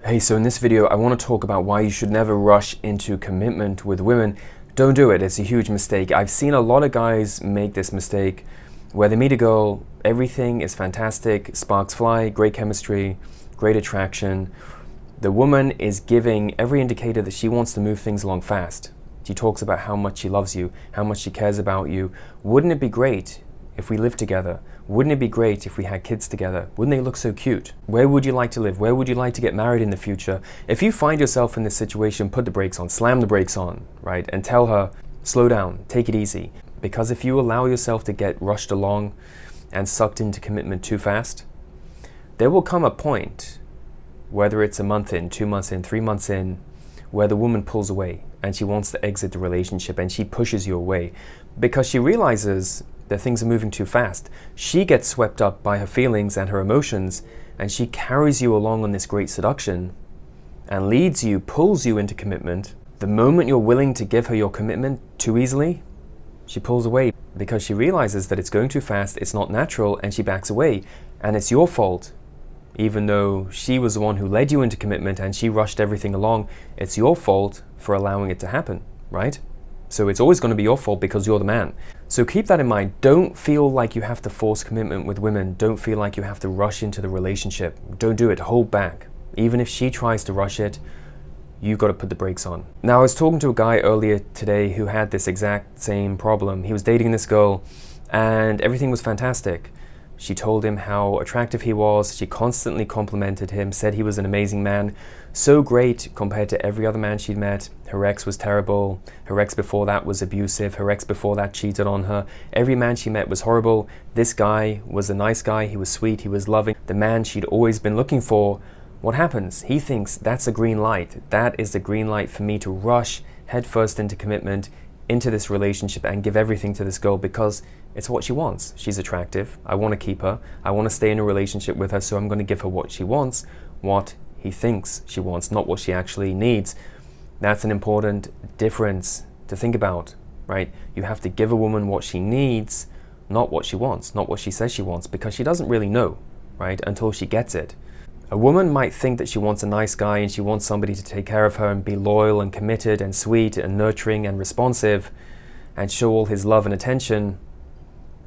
Hey, so in this video, I want to talk about why you should never rush into commitment with women. Don't do it. It's a huge mistake. I've seen a lot of guys make this mistake where they meet a girl, everything is fantastic, sparks fly, great chemistry, great attraction. The woman is giving every indicator that she wants to move things along fast. She talks about how much she loves you, how much she cares about you. Wouldn't it be great if we lived together? Wouldn't it be great if we had kids together? Wouldn't they look so cute? Where would you like to live? Where would you like to get married in the future? If you find yourself in this situation, put the brakes on, slam the brakes on, right? And tell her, slow down, take it easy. Because if you allow yourself to get rushed along and sucked into commitment too fast, there will come a point, whether it's a month in, 2 months in, 3 months in, where the woman pulls away and she wants to exit the relationship and she pushes you away because she realizes that things are moving too fast. She gets swept up by her feelings and her emotions, and she carries you along on this great seduction and leads you, pulls you into commitment. The moment you're willing to give her your commitment too easily, she pulls away because she realizes that it's going too fast, it's not natural, and she backs away. And it's your fault. Even though she was the one who led you into commitment and she rushed everything along, it's your fault for allowing it to happen, right? So it's always going to be your fault because you're the man. So keep that in mind. Don't feel like you have to force commitment with women. Don't feel like you have to rush into the relationship. Don't do it. Hold back. Even if she tries to rush it, you've got to put the brakes on. Now, I was talking to a guy earlier today who had this exact same problem. He was dating this girl and everything was fantastic. She told him how attractive he was. She constantly complimented him, said he was an amazing man. So great compared to every other man she'd met. Her ex was terrible. Her ex before that was abusive. Her ex before that cheated on her. Every man she met was horrible. This guy was a nice guy. He was sweet. He was loving. The man she'd always been looking for. What happens? He thinks that's a green light. That is the green light for me to rush headfirst into commitment, into this relationship and give everything to this girl because it's what she wants. She's attractive. I want to keep her. I want to stay in a relationship with her, so I'm going to give her what she wants, what he thinks she wants, not what she actually needs. That's an important difference to think about, right? You have to give a woman what she needs, not what she wants, not what she says she wants, because she doesn't really know, right, until she gets it. A woman might think that she wants a nice guy and she wants somebody to take care of her and be loyal and committed and sweet and nurturing and responsive and show all his love and attention.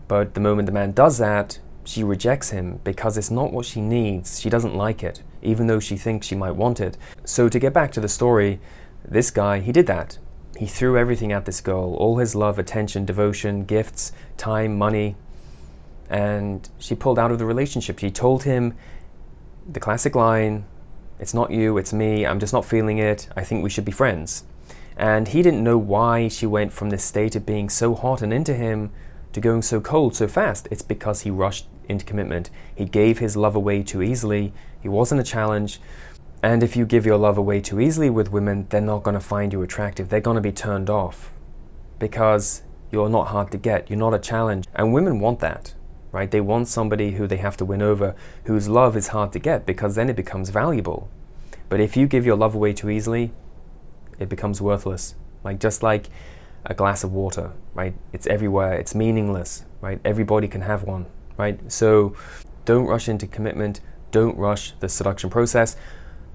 But the moment the man does that, she rejects him because it's not what she needs. She doesn't like it, even though she thinks she might want it. So to get back to the story, this guy, he did that. He threw everything at this girl, all his love, attention, devotion, gifts, time, money, and she pulled out of the relationship. She told him the classic line, "It's not you, it's me, I'm just not feeling it, I think we should be friends." And he didn't know why she went from this state of being so hot and into him to going so cold so fast. It's because he rushed into commitment. He gave his love away too easily. He wasn't a challenge. And if you give your love away too easily with women, they're not going to find you attractive. They're going to be turned off because you're not hard to get. You're not a challenge. And women want that, right? They want somebody who they have to win over, whose love is hard to get, because then it becomes valuable. But if you give your love away too easily, it becomes worthless. Just like a glass of water, right? It's everywhere, it's meaningless, right? Everybody can have one, right? So don't rush into commitment, don't rush the seduction process.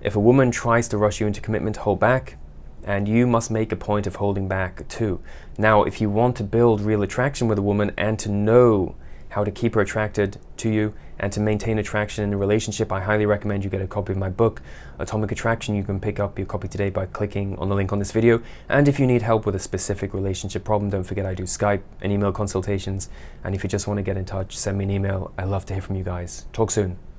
If a woman tries to rush you into commitment, hold back, and you must make a point of holding back too. Now, if you want to build real attraction with a woman and to know how to keep her attracted to you and to maintain attraction in a relationship, I highly recommend you get a copy of my book, Atomic Attraction. You can pick up your copy today by clicking on the link on this video. And if you need help with a specific relationship problem, don't forget I do Skype and email consultations. And if you just want to get in touch, send me an email. I love to hear from you guys. Talk soon.